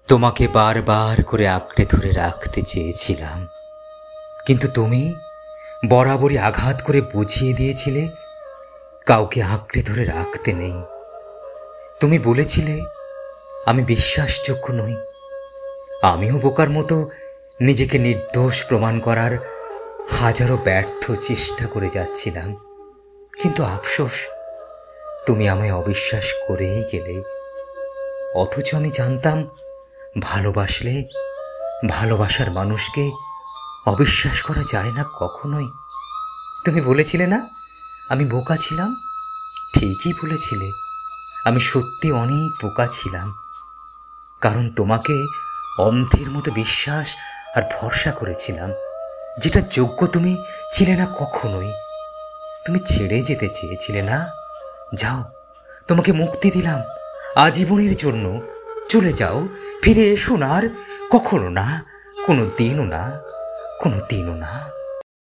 তোমাকে বারবার করে আঁকড়ে ধরে রাখতে চেয়েছিলাম, কিন্তু তুমি বরাবরই আঘাত করে বুঝিয়ে দিয়েছিলে কাউকে আঁকড়ে ধরে রাখতে নেই। তুমি বলেছিলে আমি বিশ্বাসযোগ্য নই। আমিও বোকার মতো নিজেকে নির্দোষ প্রমাণ করার হাজারো ব্যর্থ চেষ্টা করে যাচ্ছিলাম, কিন্তু আফসোস তুমি আমায় অবিশ্বাস করেই গেলে। অথচ আমি জানতাম ভালোবাসলে ভালোবাসার মানুষকে অবিশ্বাস করা যায় না কখনোই। তুমি বলেছিলে না আমি বোকা ছিলাম? ঠিকই বলেছিলে, আমি সত্যি অনেক বোকা ছিলাম। কারণ তোমাকে অন্ধের মতো বিশ্বাস আর ভরসা করেছিলাম, যেটা যোগ্য তুমি ছিলে না কখনোই। তুমি ছেড়ে যেতে চেয়েছিলে না? যাও, তোমাকে মুক্তি দিলাম আজীবনের জন্য। চলে যাও, ফিরে এসো না আর কখনো না, কোনো দিনও না, কোনো দিনও না।